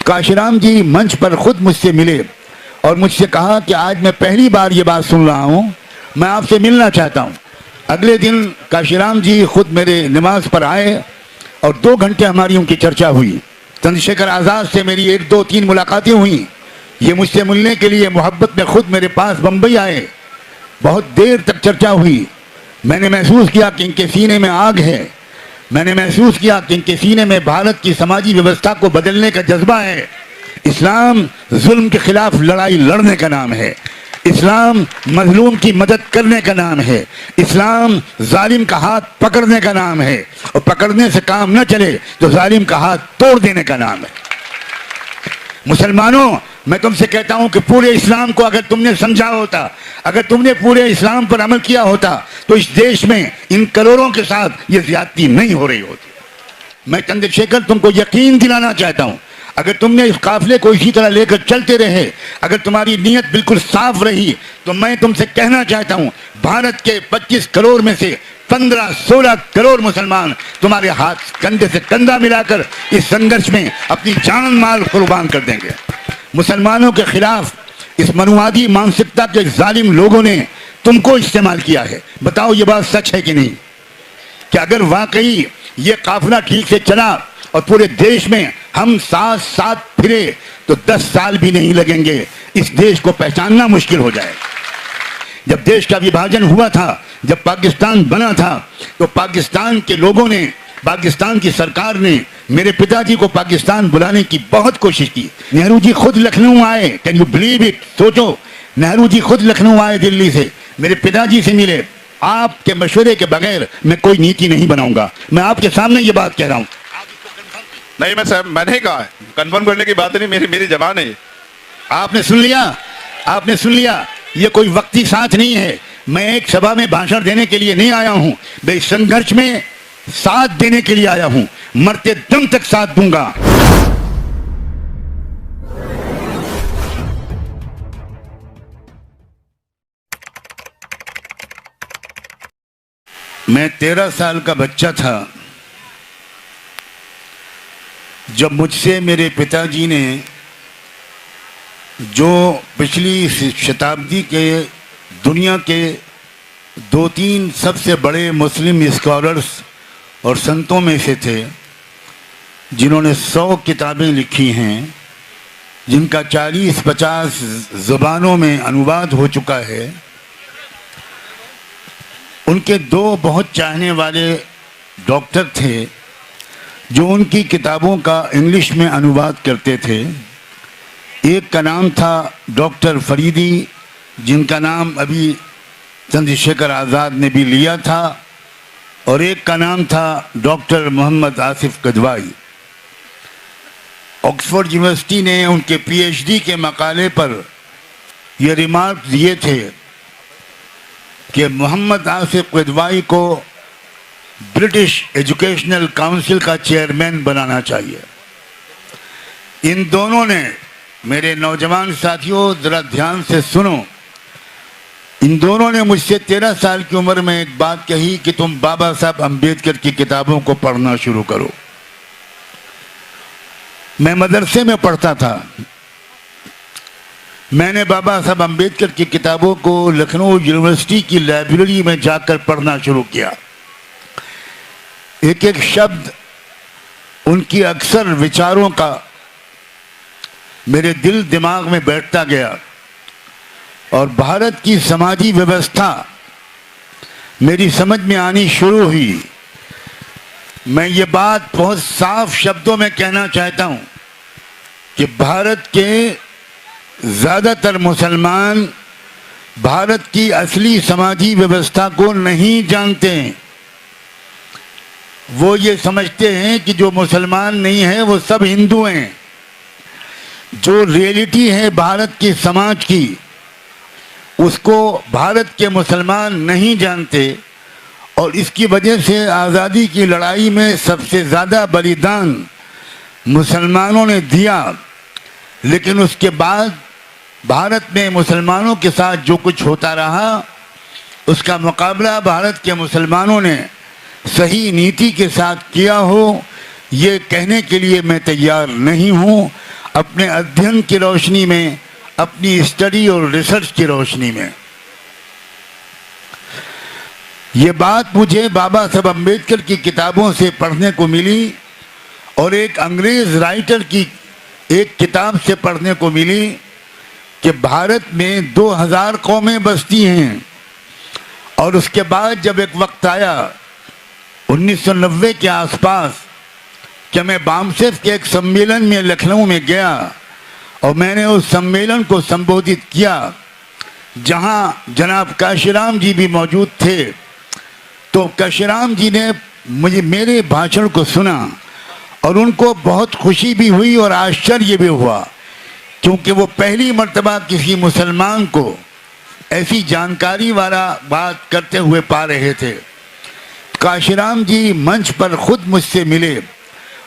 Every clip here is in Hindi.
काशीराम जी मंच पर खुद मुझसे मिले और मुझसे कहा कि आज मैं पहली बार ये बात सुन रहा हूँ, मैं आपसे मिलना चाहता हूँ। अगले दिन काशीराम जी खुद मेरे नमाज पर आए और 2 घंटे हमारी उनकी चर्चा हुई। चंद्रशेखर आज़ाद से मेरी 1, 2, 3 मुलाकातें हुई। ये मुझसे मिलने के लिए मोहब्बत में खुद मेरे पास बम्बई आए। बहुत देर तक चर्चा हुई। मैंने महसूस किया कि इनके सीने में आग है। मैंने महसूस किया कि इनके सीने में भारत की समाजी व्यवस्था को बदलने का जज्बा है। इस्लाम जुल्म के खिलाफ लड़ाई लड़ने का नाम है। इस्लाम मजलूम की मदद करने का नाम है। इस्लाम जालिम का हाथ पकड़ने का नाम है, और पकड़ने से काम न चले तो जालिम का हाथ तोड़ देने का नाम है। मुसलमानों, मैं तुमसे कहता हूं कि पूरे इस्लाम को अगर तुमने समझा होता, अगर तुमने पूरे इस्लाम पर अमल किया होता, तो इस देश में इन करोड़ों के साथ ये ज्यादती नहीं हो रही होती। मैं चंद्रशेखर तुमको यकीन दिलाना चाहता हूं, अगर तुमने इस काफिले को इसी तरह लेकर चलते रहे, अगर तुम्हारी नीयत बिल्कुल साफ रही, तो मैं तुमसे कहना चाहता हूं, भारत के 25 करोड़ में से 15-16 करोड़ मुसलमान तुम्हारे हाथ कंधे से कंधा मिलाकर इस संघर्ष में अपनी जान माल कुर्बान कर देंगे। मुसलमानों के खिलाफ इस मनुवादी मानसिकता के जालिम लोगों ने तुमको इस्तेमाल किया है। बताओ ये बात सच है कि नहीं? कि अगर वाकई ये काफिला ठीक से चला और पूरे देश में हम साथ साथ फिरे तो 10 साल भी नहीं लगेंगे, इस देश को पहचानना मुश्किल हो जाए। जब देश का विभाजन हुआ था, जब पाकिस्तान बना था, तो पाकिस्तान के लोगों ने, पाकिस्तान की सरकार ने मेरे पिताजी को पाकिस्तान बुलाने की बहुत कोशिश की। नेहरू जी खुद लखनऊ आए। Can you believe it? सोचो, नेहरू जी खुद लखनऊ आए दिल्ली से, मेरे पिताजी से मिले। आपके मशवरे के बगैर मैं कोई नीति नहीं बनाऊंगा। मैं आपके सामने ये बात कह रहा हूं। नहीं, मैं साहब मैंने कहा है, कंफर्म करने की बात नहीं, मेरी जबान है। आपने सुन लिया, आपने सुन लिया। ये कोई वक्ती साथ नहीं है। मैं एक सभा में भाषण देने के लिए नहीं आया हूं, मैं इस संघर्ष में साथ देने के लिए आया हूं। मरते दम तक साथ दूंगा। मैं 13 साल का बच्चा था जब मुझसे मेरे पिताजी ने, जो पिछली शताब्दी के दुनिया के 2-3 सबसे बड़े मुस्लिम स्कॉलर्स और संतों में से थे, जिन्होंने 100 किताबें लिखी हैं, जिनका 40-50 ज़ुबानों में अनुवाद हो चुका है, उनके 2 बहुत चाहने वाले डॉक्टर थे जो उनकी किताबों का इंग्लिश में अनुवाद करते थे। एक का नाम था डॉक्टर फरीदी, जिनका नाम अभी चंद्रशेखर आज़ाद ने भी लिया था, और एक का नाम था doctor Mohammad Asif Kidwai. Oxford University ने उनके पीएचडी के मकाले पर ये रिमार्क दिए थे कि मोहम्मद आसिफ कदवाई को ब्रिटिश एजुकेशनल काउंसिल का चेयरमैन बनाना चाहिए। इन दोनों ने, मेरे नौजवान साथियों जरा ध्यान से सुनो, इन दोनों ने मुझसे 13 साल की उम्र में एक बात कही कि तुम बाबा साहब अम्बेडकर की किताबों को पढ़ना शुरू करो। मैं मदरसे में पढ़ता था। मैंने बाबा साहब अम्बेडकर की किताबों को लखनऊ यूनिवर्सिटी की लाइब्रेरी में जाकर पढ़ना शुरू किया। एक एक शब्द उनकी अक्सर विचारों का मेरे दिल दिमाग में बैठता गया, और भारत की समाजी व्यवस्था मेरी समझ में आनी शुरू हुई। मैं ये बात बहुत साफ शब्दों में कहना चाहता हूँ कि भारत के ज़्यादातर मुसलमान भारत की असली समाजी व्यवस्था को नहीं जानते हैं। वो ये समझते हैं कि जो मुसलमान नहीं है वो सब हिंदू हैं। जो रियलिटी है भारत की समाज की, उसको भारत के मुसलमान नहीं जानते, और इसकी वजह से आज़ादी की लड़ाई में सबसे ज़्यादा बलिदान मुसलमानों ने दिया। लेकिन उसके बाद भारत में मुसलमानों के साथ जो कुछ होता रहा, उसका मुकाबला भारत के मुसलमानों ने सही नीति के साथ किया हो, ये कहने के लिए मैं तैयार नहीं हूँ। अपने अध्ययन की रोशनी में, अपनी स्टडी और रिसर्च की रोशनी में। ये बात मुझे बाबा साहब अम्बेडकर की किताबों से पढ़ने को मिली और एक अंग्रेज राइटर की एक किताब से पढ़ने को मिली कि भारत में 2000 कौमें बसती हैं। और उसके बाद जब एक वक्त आया 1990 के आसपास कि मैं बामसेफ के एक सम्मेलन में लखनऊ में गया और मैंने उस सम्मेलन को संबोधित किया, जहां जनाब काशीराम जी भी मौजूद थे। तो काशीराम जी ने मेरे भाषण को सुना और उनको बहुत खुशी भी हुई और आश्चर्य भी हुआ, क्योंकि वो पहली मर्तबा किसी मुसलमान को ऐसी जानकारी वाला बात करते हुए पा रहे थे। काशीराम जी मंच पर खुद मुझसे मिले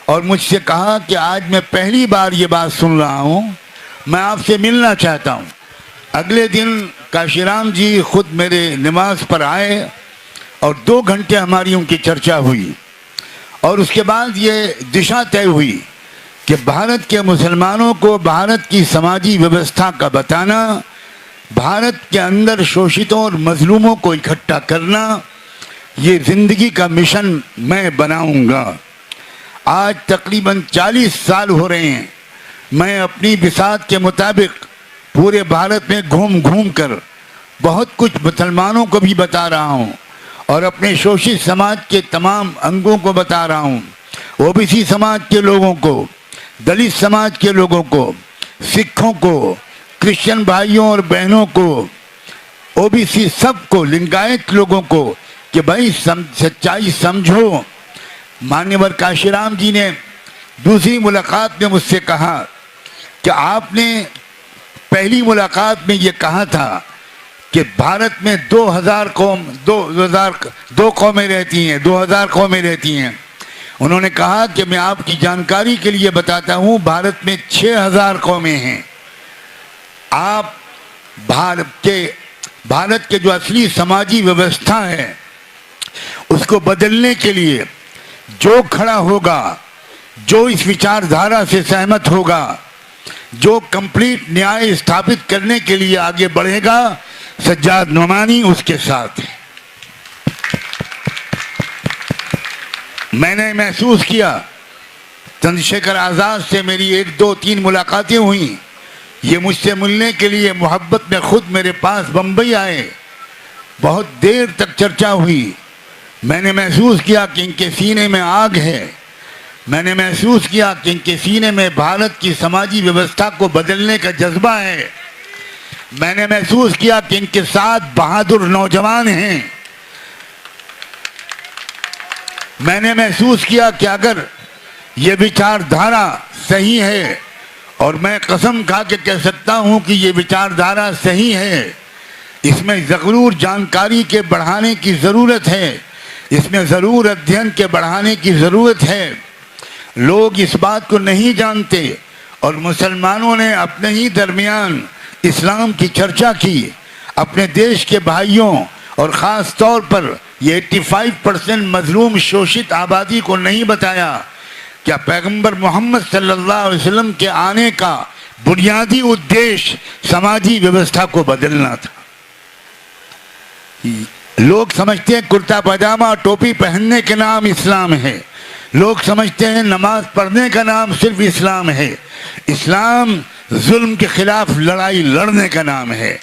और मुझसे कहा कि आज मैं पहली बार ये बात सुन रहा हूँ, मैं आपसे मिलना चाहता हूँ। अगले दिन काशीराम जी खुद मेरे निवास पर आए और 2 घंटे हमारी उनकी चर्चा हुई और उसके बाद ये दिशा तय हुई कि भारत के मुसलमानों को भारत की समाजी व्यवस्था का बताना, भारत के अंदर शोषितों और मजलूमों को इकट्ठा करना, ये ज़िंदगी का मिशन मैं बनाऊंगा। आज तकरीबन 40 साल हो रहे हैं, मैं अपनी बिसात के मुताबिक पूरे भारत में घूम घूम कर बहुत कुछ मुसलमानों को भी बता रहा हूँ और अपने शोषित समाज के तमाम अंगों को बता रहा हूँ, ओबीसी समाज के लोगों को, दलित समाज के लोगों को, सिखों को, क्रिश्चियन भाइयों और बहनों को, ओबीसी सबको, लिंगायत लोगों को कि भाई सच्चाई समझो। मान्यवर काशीराम जी ने दूसरी मुलाकात में मुझसे कहा कि आपने पहली मुलाकात में ये कहा था कि भारत में 2000 कौमें रहती हैं, 2000 कौमें रहती हैं। उन्होंने कहा कि मैं आपकी जानकारी के लिए बताता हूँ, भारत में 6000 कौमें हैं। आप भारत के जो असली समाजी व्यवस्था है उसको बदलने के लिए जो खड़ा होगा, जो इस विचारधारा से सहमत होगा, जो कंप्लीट न्याय स्थापित करने के लिए आगे बढ़ेगा, सज्जाद नोमानी उसके साथ है। मैंने महसूस किया, चंद्रशेखर आज़ाद से मेरी 1, 2, 3 मुलाकातें हुई। ये मुझसे मिलने के लिए मोहब्बत में खुद मेरे पास बम्बई आए, बहुत देर तक चर्चा हुई। मैंने महसूस किया कि इनके सीने में आग है। मैंने महसूस किया कि इनके सीने में भारत की समाजी व्यवस्था को बदलने का जज्बा है। मैंने महसूस किया कि इनके साथ बहादुर नौजवान हैं। मैंने महसूस किया कि अगर ये विचारधारा सही है, और मैं कसम खा के कह सकता हूं कि ये विचारधारा सही है, इसमें ज़रूर जानकारी के बढ़ाने की ज़रूरत है, इसमें ज़रूर अध्ययन के बढ़ाने की ज़रूरत है। लोग इस बात को नहीं जानते और मुसलमानों ने अपने ही दरमियान इस्लाम की चर्चा की। अपने देश के भाइयों और ख़ास तौर पर ये 85% मजलूम शोषित आबादी को नहीं बताया क्या पैगंबर मोहम्मद सल्लल्लाहु अलैहि वसल्लम के आने का बुनियादी उद्देश्य समाजी व्यवस्था को बदलना था। लोग समझते हैं कुर्ता पजामा टोपी पहनने के नाम इस्लाम है। लोग समझते हैं नमाज पढ़ने का नाम सिर्फ इस्लाम है। इस्लाम जुल्म के खिलाफ लड़ाई लड़ने का नाम है।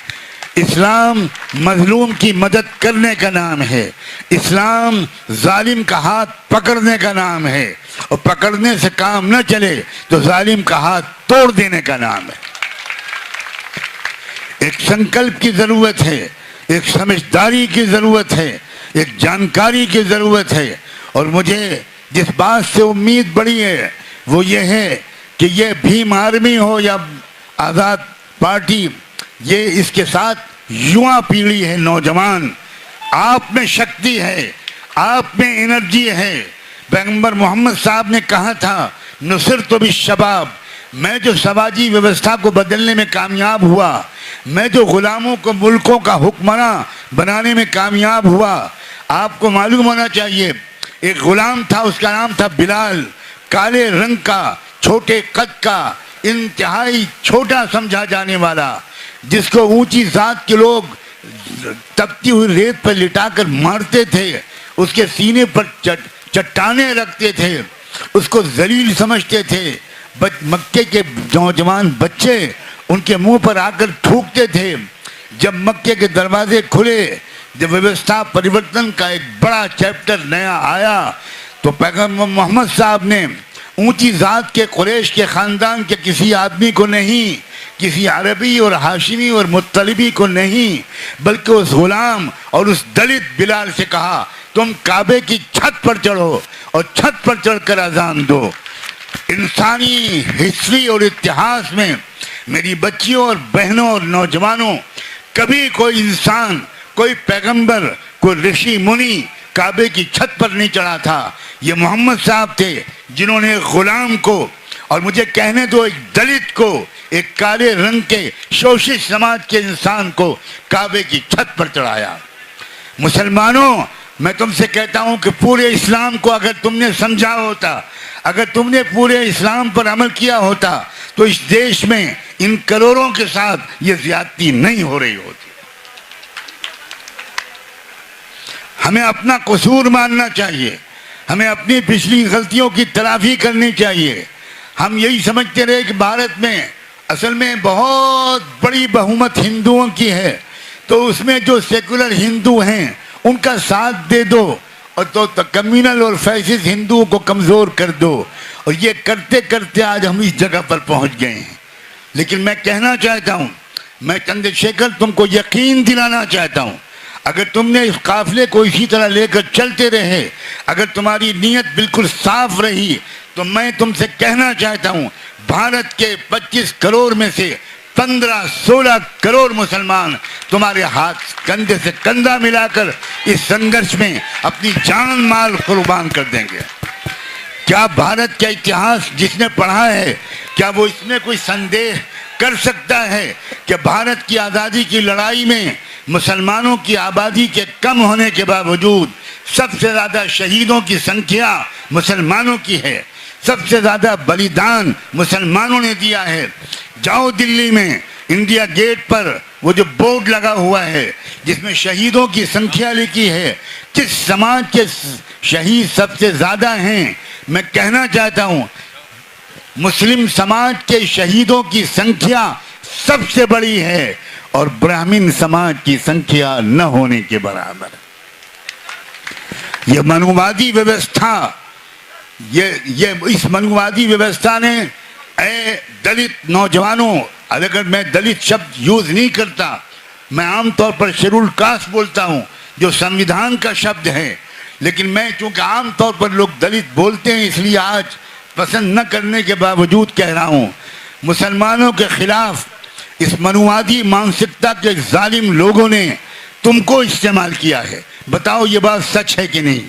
इस्लाम मजलूम की मदद करने का नाम है। इस्लाम जालिम का हाथ पकड़ने का नाम है, और पकड़ने से काम न चले तो जालिम का हाथ तोड़ देने का नाम है। एक संकल्प की जरूरत है, एक समझदारी की जरूरत है, एक जानकारी की जरूरत है। और मुझे जिस बात से उम्मीद बड़ी है वो ये है कि ये भीम आर्मी हो या आज़ाद पार्टी, ये इसके साथ युवा पीढ़ी है, नौजवान। आप में शक्ति है, आप में एनर्जी है। पैगंबर मोहम्मद साहब ने कहा था नुसरत बिश्शबाब, मैं जो समाजी व्यवस्था को बदलने में कामयाब हुआ, मैं जो गुलामों को मुल्कों का हुक्मरान बनाने में कामयाब हुआ। आपको मालूम होना चाहिए, एक गुलाम था, उसका नाम था बिलाल, काले रंग का, छोटे कद का, इंतहाई छोटा समझा जाने वाला, जिसको ऊंची जात के लोग तपती हुई रेत पर लिटाकर मारते थे, उसके सीने पर चट्टाने रखते थे, उसको जलील समझते थे। मक्के के नौजवान बच्चे उनके मुंह पर आकर थूकते थे। जब मक्के के दरवाजे खुले, जब व्यवस्था परिवर्तन का एक बड़ा चैप्टर नया आया, तो पैगंबर मोहम्मद साहब ने ऊंची जात के कुरैश के खानदान के किसी आदमी को नहीं, किसी अरबी और हाशिमी और मुत्तलिबी को नहीं, बल्कि उस गुलाम और उस दलित बिलाल से कहा, तुम काबे की छत पर चढ़ो और छत पर चढ़कर अजान दो। इंसानी हिस्ट्री और इतिहास में मेरी बच्चियों और बहनों और नौजवानों, कभी कोई इंसान, कोई पैगंबर, कोई ऋषि मुनि काबे की छत पर नहीं चढ़ा था। ये मोहम्मद साहब थे जिन्होंने गुलाम को, और मुझे कहने दो एक दलित को, एक काले रंग के शोषित समाज के इंसान को काबे की छत पर चढ़ाया। मुसलमानों, मैं तुमसे कहता हूं कि पूरे इस्लाम को अगर तुमने समझा होता, अगर तुमने पूरे इस्लाम पर अमल किया होता, तो इस देश में इन करोड़ों के साथ ये ज्यादती नहीं हो रही होती। हमें अपना कसूर मानना चाहिए, हमें अपनी पिछली गलतियों की तलाफी करनी चाहिए। हम यही समझते रहे कि भारत में असल में बहुत बड़ी बहुमत हिंदुओं की है, तो उसमें जो सेकुलर हिंदू हैं उनका साथ दे दो और तो कम्युनल और फैसिस्ट हिंदुओं को कमज़ोर कर दो। और ये करते करते आज हम इस जगह पर पहुंच गए हैं। लेकिन मैं कहना चाहता हूं, मैं चंद्रशेखर तुमको यकीन दिलाना चाहता हूं, अगर तुमने इस काफिले को इसी तरह लेकर चलते रहे, अगर तुम्हारी नीयत बिल्कुल साफ रही, तो मैं तुमसे कहना चाहता हूं, भारत के 25 करोड़ में से 15-16 करोड़ मुसलमान तुम्हारे हाथ कंधे से कंधा मिलाकर इस संघर्ष में अपनी जान माल कुर्बान कर देंगे। क्या भारत का इतिहास जिसने पढ़ा है, क्या वो इसमें कोई संदेह कर सकता है कि भारत की आज़ादी की लड़ाई में मुसलमानों की आबादी के कम होने के बावजूद सबसे ज़्यादा शहीदों की संख्या मुसलमानों की है, सबसे ज़्यादा बलिदान मुसलमानों ने दिया है। जाओ दिल्ली में इंडिया गेट पर वो जो बोर्ड लगा हुआ है जिसमें शहीदों की संख्या लिखी है, किस समाज के शहीद सबसे ज़्यादा हैं, मैं कहना चाहता हूँ मुस्लिम समाज के शहीदों की संख्या सबसे बड़ी है और ब्राह्मण समाज की संख्या न होने के बराबर। ये मनुवादी व्यवस्था, ये इस मनुवादी व्यवस्था ने, ऐ दलित नौजवानों, अगर मैं दलित शब्द यूज नहीं करता, मैं आमतौर पर शेड्यूल कास्ट बोलता हूँ जो संविधान का शब्द है, लेकिन मैं चूंकि आमतौर पर लोग दलित बोलते हैं इसलिए आज पसंद न करने के बावजूद कह रहा हूँ, मुसलमानों के खिलाफ इस मनुवादी मानसिकता के जालिम लोगों ने तुमको इस्तेमाल किया है। बताओ ये बात सच है कि नहीं?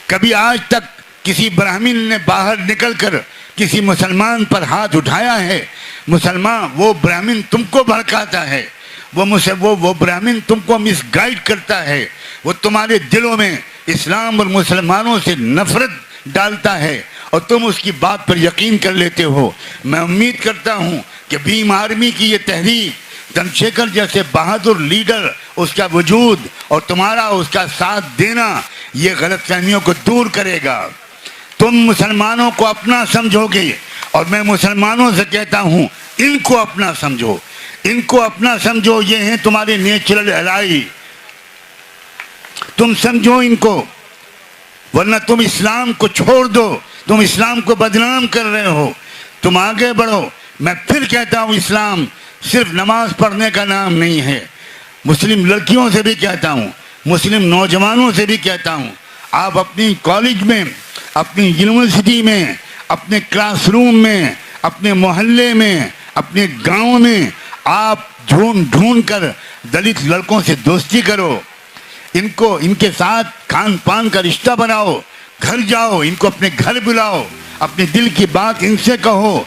कभी आज तक किसी ब्राह्मण ने बाहर निकलकर किसी मुसलमान पर हाथ उठाया है? मुसलमान, वो ब्राह्मण तुमको भड़काता है, वो ब्राह्मण तुमको मिसगाइड करता है, वो तुम्हारे दिलों में इस्लाम और मुसलमानों से नफरत डालता है और तुम उसकी बात पर यकीन कर लेते हो। मैं उम्मीद करता हूँ कि भीम आर्मी की ये तहरीक, चंद्रशेखर जैसे बहादुर लीडर, उसका वजूद और तुम्हारा उसका साथ देना ये गलतफहमियों को दूर करेगा। तुम मुसलमानों को अपना समझोगे और मैं मुसलमानों से कहता हूँ इनको अपना समझो, इनको अपना समझो। ये हैं तुम्हारे नेचुरल एलाई, तुम समझो इनको, वरना तुम इस्लाम को छोड़ दो, तुम इस्लाम को बदनाम कर रहे हो। तुम आगे बढ़ो। मैं फिर कहता हूँ इस्लाम सिर्फ नमाज पढ़ने का नाम नहीं है। मुस्लिम लड़कियों से भी कहता हूँ, मुस्लिम नौजवानों से भी कहता हूँ, आप अपनी कॉलेज में, अपनी यूनिवर्सिटी में, अपने क्लासरूम में, अपने मोहल्ले में, अपने गांव में आप ढूंढ कर दलित लड़कों से दोस्ती करो, इनको, इनके साथ खान पान का रिश्ता बनाओ, घर जाओ, इनको अपने घर बुलाओ, अपने दिल की बात इनसे कहो।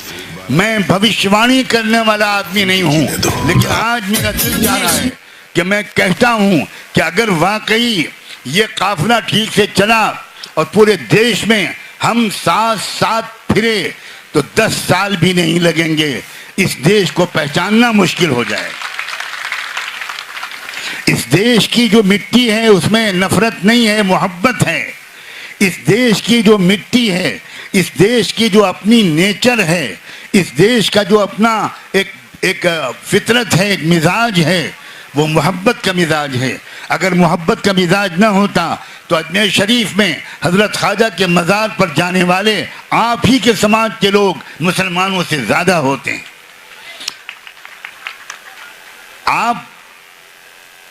मैं भविष्यवाणी करने वाला आदमी नहीं हूँ, लेकिन आज मेरा दिल जा रहा है कि मैं कहता हूँ कि अगर वाकई ये काफिला ठीक से चला और पूरे देश में हम साथ साथ फिरे तो 10 साल भी नहीं लगेंगे, इस देश को पहचानना मुश्किल हो जाए। इस देश की जो मिट्टी है उसमें नफरत नहीं है, मोहब्बत है। इस देश की जो मिट्टी है, इस देश की जो अपनी नेचर है, इस देश का जो अपना एक फितरत है, एक मिजाज है, वो मोहब्बत का मिजाज है। अगर मोहब्बत का मिजाज ना होता तो अजमेर शरीफ में हजरत ख्वाजा के मज़ार पर जाने वाले आप ही के समाज के लोग मुसलमानों से ज़्यादा होते हैं।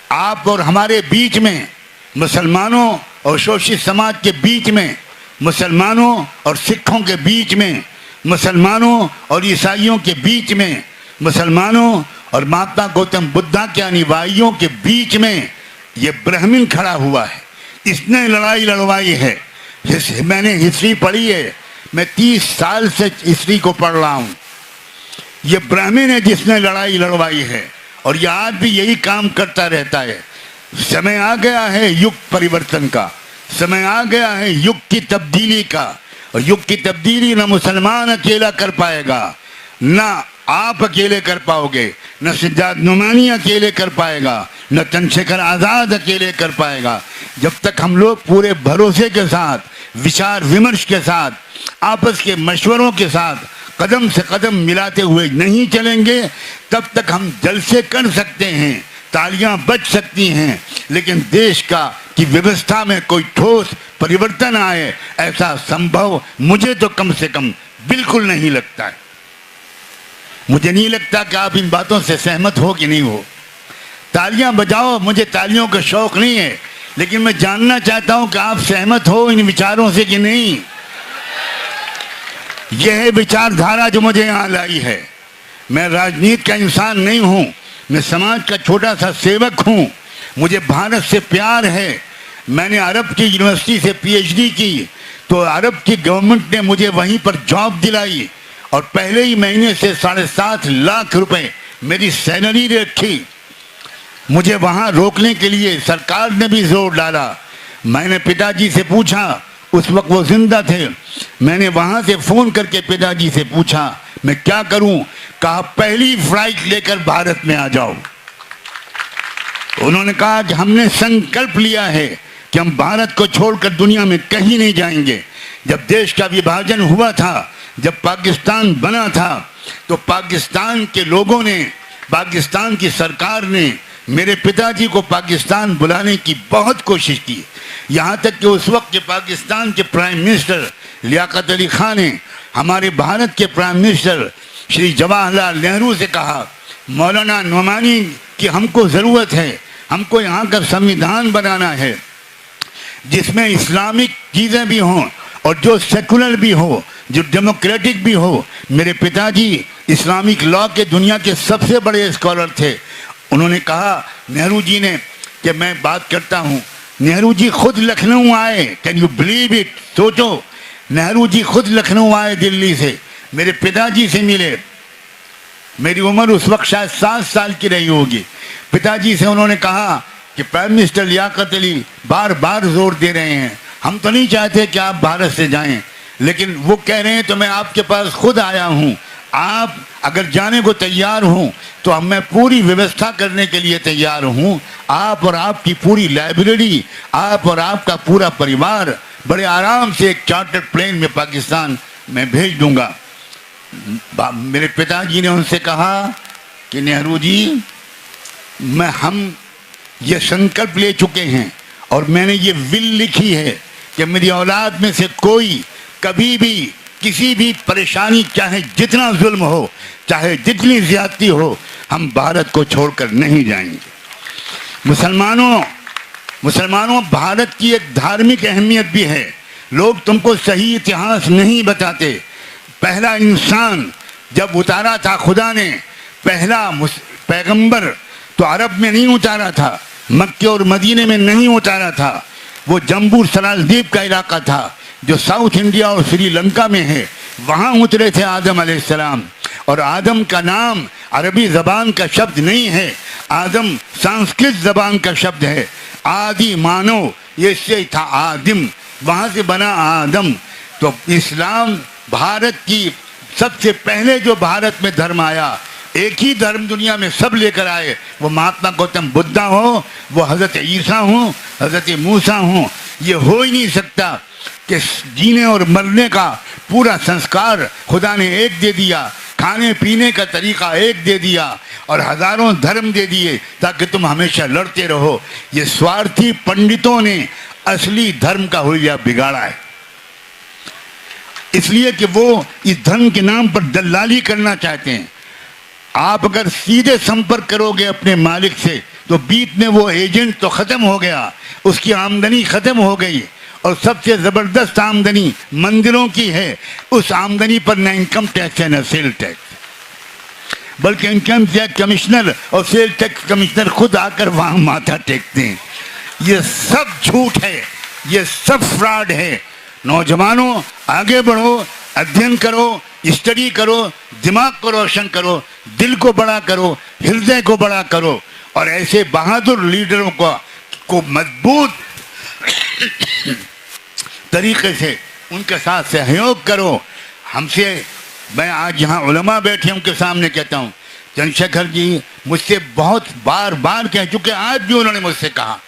आप और हमारे बीच में, मुसलमानों और शोषित समाज के बीच में, मुसलमानों और सिखों के बीच में, मुसलमानों और ईसाइयों के बीच में, मुसलमानों और महात्मा गौतम बुद्धा के अनुयायियों के बीच में ये ब्राह्मण खड़ा हुआ है। इसने लड़ाई लड़वाई है। मैंने हिस्ट्री पढ़ी है, मैं 30 साल से हिस्ट्री को पढ़ रहा हूँ। ये ब्राह्मण है जिसने लड़ाई लड़वाई है और ये आज भी यही काम करता रहता है। समय आ गया है युग परिवर्तन का, समय आ गया है युग की तब्दीली का, और युग की तब्दीली न मुसलमान अकेला कर पाएगा, ना आप अकेले कर पाओगे, न सिद्धार्थ नुमानी अकेले कर पाएगा, न चंद्रशेखर आज़ाद अकेले कर पाएगा। जब तक हम लोग पूरे भरोसे के साथ, विचार विमर्श के साथ, आपस के मशवरों के साथ कदम से कदम मिलाते हुए नहीं चलेंगे, तब तक हम जलसे कर सकते हैं, तालियां बज सकती हैं, लेकिन देश की व्यवस्था में कोई ठोस परिवर्तन आए, ऐसा संभव मुझे तो कम से कम बिल्कुल नहीं लगता है। मुझे नहीं लगता कि आप इन बातों से सहमत हो कि नहीं हो। तालियां बजाओ, मुझे तालियों का शौक नहीं है, लेकिन मैं जानना चाहता हूं कि आप सहमत हो इन विचारों से कि नहीं। यह है विचारधारा जो मुझे यहाँ लाई है। मैं राजनीति का इंसान नहीं हूँ, मैं समाज का छोटा सा सेवक हूँ। मुझे भारत से प्यार है। मैंने अरब की यूनिवर्सिटी से PhD की, तो अरब की गवर्नमेंट ने मुझे वहीं पर जॉब दिलाई और पहले ही महीने से 7.5 लाख रुपए मेरी सैलरी रखी। मुझे वहाँ रोकने के लिए सरकार ने भी जोर डाला। मैंने पिताजी से पूछा, उस वक्त वो जिंदा थे, मैंने वहाँ से फ़ोन करके पिताजी से पूछा मैं क्या करूँ। कहा पहली फ्लाइट लेकर भारत में आ जाओ। उन्होंने कहा कि हमने संकल्प लिया है कि हम भारत को छोड़कर दुनिया में कहीं नहीं जाएंगे। जब देश का विभाजन हुआ था, जब पाकिस्तान बना था, तो पाकिस्तान के लोगों ने, पाकिस्तान की सरकार ने मेरे पिताजी को पाकिस्तान बुलाने की बहुत कोशिश की। यहाँ तक कि उस वक्त के पाकिस्तान के प्राइम मिनिस्टर लियाकत अली खान ने हमारे भारत के प्राइम मिनिस्टर श्री जवाहरलाल नेहरू से कहा, मौलाना नुमानी की हमको ज़रूरत है, हमको यहाँ का संविधान बनाना है जिसमें इस्लामिक चीज़ें भी हों और जो सेकुलर भी हो, जो डेमोक्रेटिक भी हो। मेरे पिताजी इस्लामिक लॉ के दुनिया के सबसे बड़े स्कॉलर थे। उन्होंने कहा नेहरू जी ने कि मैं बात करता हूँ। नेहरू जी खुद लखनऊ आए, कैन यू बिलीव इट। सोचो, नेहरू जी खुद लखनऊ आए दिल्ली से, मेरे पिताजी से मिले। मेरी उम्र उस वक्त शायद 7 साल की रही होगी। पिताजी से उन्होंने कहा कि प्राइम मिनिस्टर लियाकत अली बार बार जोर दे रहे हैं, हम तो नहीं चाहते कि आप भारत से जाएं, लेकिन वो कह रहे हैं तो मैं आपके पास खुद आया हूँ। आप अगर जाने को तैयार हों तो मैं पूरी व्यवस्था करने के लिए तैयार हूँ। आप और आपकी पूरी लाइब्रेरी, आप और आपका पूरा परिवार बड़े आराम से एक चार्टर्ड प्लेन में पाकिस्तान में भेज दूंगा। मेरे पिताजी ने उनसे कहा कि नेहरू जी, हम ये संकल्प ले चुके हैं और मैंने ये विल लिखी है कि मेरी औलाद में से कोई कभी भी किसी भी परेशानी, चाहे जितना जुल्म हो, चाहे जितनी ज्यादती हो, हम भारत को छोड़कर नहीं जाएंगे। मुसलमानों, भारत की एक धार्मिक अहमियत भी है। लोग तुमको सही इतिहास नहीं बताते। पहला इंसान जब उतारा था खुदा ने, पहला पैगंबर, तो अरब में नहीं उतारा था, मक्के और मदीने में नहीं उतारा था। वो जम्बू सलाल द्वीप का इलाका था जो साउथ इंडिया और श्रीलंका में है, वहाँ उतरे थे आदम अलैहिस्सलाम। और आदम का नाम अरबी ज़बान का शब्द नहीं है, आदम संस्कृत ज़बान का शब्द है। आदि मानव, ये से था आदिम, वहाँ से बना आदम। तो इस्लाम भारत की सबसे पहले जो भारत में धर्म आया, एक ही धर्म दुनिया में सब लेकर आए, वो महात्मा गौतम बुद्धा हो, वो हजरत ईसा हो, हजरत मूसा हो। ये हो ही नहीं सकता कि जीने और मरने का पूरा संस्कार खुदा ने एक दे दिया, खाने पीने का तरीका एक दे दिया और हजारों धर्म दे दिए ताकि तुम हमेशा लड़ते रहो। ये स्वार्थी पंडितों ने असली धर्म का हुलिया बिगाड़ा है, इसलिए कि वो इस धर्म के नाम पर दलाली करना चाहते हैं। आप अगर सीधे संपर्क करोगे अपने मालिक से तो बीच में वो एजेंट तो खत्म हो गया, उसकी आमदनी खत्म हो गई और सबसे जबरदस्त आमदनी मंदिरों की है। उस आमदनी पर न इनकम टैक्स है न सेल टैक्स, बल्कि इनकम टैक्स कमिश्नर और सेल टैक्स कमिश्नर खुद आकर वहां माथा टेकते हैं। ये सब झूठ है, ये सब फ्रॉड है। नौजवानों, आगे बढ़ो, अध्ययन करो, स्टडी करो, दिमाग को रोशन करो, दिल को बड़ा करो, हृदय को बड़ा करो और ऐसे बहादुर लीडरों को मजबूत तरीके से उनके साथ सहयोग करो। हमसे, मैं आज यहाँ उलमा बैठे उनके सामने कहता हूँ, चंद्रशेखर जी मुझसे बहुत बार बार कह चुके, आज भी उन्होंने मुझसे कहा,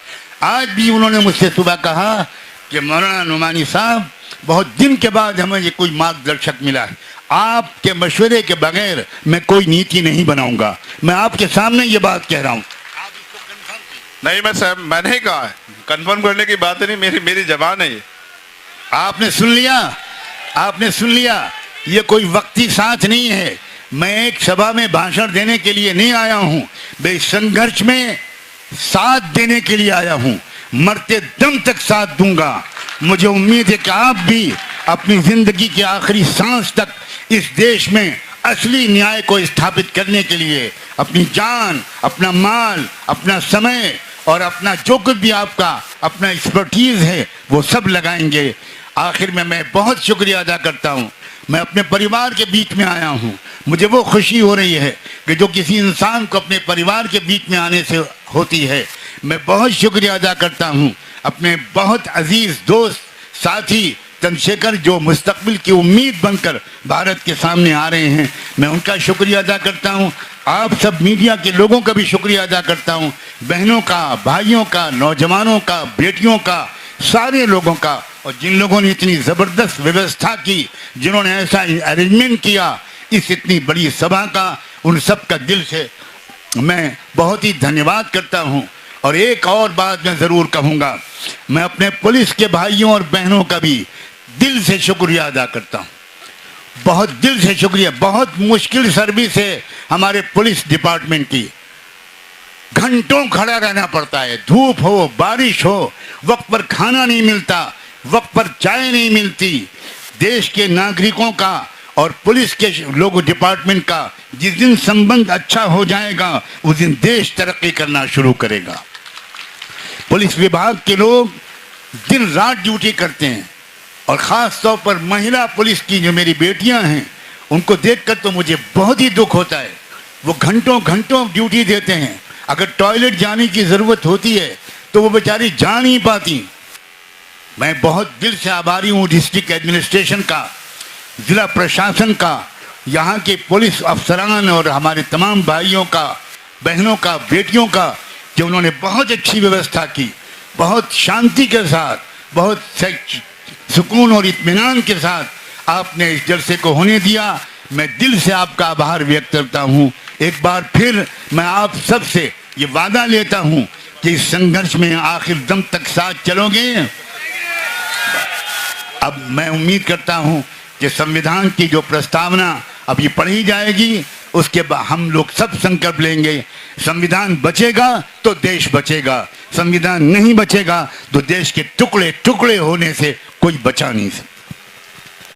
आज भी उन्होंने मुझसे सुबह कहा कि मौलाना नुमानी साहब, बहुत दिन के बाद हमें ये कोई मार्गदर्शक मिला है, आपके मशवरे के बगैर मैं कोई नीति नहीं बनाऊंगा। मैं आपके सामने ये बात कह रहा हूँ। आप इसको कंफर्म कीजिए। नहीं मैं साहब, मैंने ही कहा है, कंफर्म करने की बात नहीं, मेरी जबान है ये। आपने सुन लिया, आपने सुन लिया। ये कोई वक्ती साथ नहीं है। मैं एक सभा में भाषण देने के लिए नहीं आया हूं, मैं इस संघर्ष में साथ देने के लिए आया हूं। मरते दम तक साथ दूंगा। मुझे उम्मीद है कि आप भी अपनी जिंदगी के आखिरी सांस तक इस देश में असली न्याय को स्थापित करने के लिए अपनी जान, अपना माल, अपना समय और अपना जो कुछ भी आपका अपना एक्सपर्टीज है वो सब लगाएंगे। आखिर में मैं बहुत शुक्रिया अदा करता हूँ। मैं अपने परिवार के बीच में आया हूँ। मुझे वो खुशी हो रही है कि जो किसी इंसान को अपने परिवार के बीच में आने से होती है। मैं बहुत शुक्रिया अदा करता हूँ अपने बहुत अजीज दोस्त साथी चंद्रशेखर, जो मुस्तकबिल की उम्मीद बनकर भारत के सामने आ रहे हैं। मैं उनका शुक्रिया अदा करता हूँ। आप सब मीडिया के लोगों का भी शुक्रिया अदा करता हूँ, बहनों का, भाइयों का, नौजवानों का, बेटियों का, सारे लोगों का। और जिन लोगों ने इतनी ज़बरदस्त व्यवस्था की, जिन्होंने ऐसा अरेंजमेंट किया इस इतनी बड़ी सभा का, उन सब का दिल से मैं बहुत ही धन्यवाद करता हूँ। और एक और बात मैं ज़रूर कहूँगा, मैं अपने पुलिस के भाइयों और बहनों का भी दिल से शुक्रिया अदा करता हूँ, बहुत दिल से शुक्रिया। बहुत मुश्किल सर्विस है हमारे पुलिस डिपार्टमेंट की। घंटों खड़ा रहना पड़ता है, धूप हो, बारिश हो, वक्त पर खाना नहीं मिलता, वक्त पर चाय नहीं मिलती। देश के नागरिकों का और पुलिस के लोगों डिपार्टमेंट का जिस दिन संबंध अच्छा हो जाएगा उस दिन देश तरक्की करना शुरू करेगा। पुलिस विभाग के लोग दिन रात ड्यूटी करते हैं और ख़ास तौर पर महिला पुलिस की जो मेरी बेटियां हैं, उनको देखकर तो मुझे बहुत ही दुख होता है। वो घंटों घंटों ड्यूटी देते हैं। अगर टॉयलेट जाने की ज़रूरत होती है तो वो बेचारी जा नहीं पाती। मैं बहुत दिल से आभारी हूँ डिस्ट्रिक्ट एडमिनिस्ट्रेशन का, ज़िला प्रशासन का, यहाँ के पुलिस अफसरान और हमारे तमाम भाइयों का, बहनों का, बेटियों का, कि उन्होंने बहुत अच्छी व्यवस्था की, बहुत शांति के साथ, बहुत सुकून और इत्मीनान के साथ आपने इस जलसे को होने दिया। मैं दिल से आपका आभार व्यक्त करता हूँ। एक बार फिर मैं आप सब से ये वादा लेता हूँ कि इस संघर्ष में आखिर दम तक साथ चलोगे। अब मैं उम्मीद करता हूँ कि संविधान की जो प्रस्तावना अभी पढ़ी जाएगी उसके बाद हम लोग सब संकल्प लेंगे, संविधान बचेगा तो देश बचेगा, संविधान नहीं बचेगा तो देश के टुकड़े टुकड़े होने से कोई बचा नहीं सकता।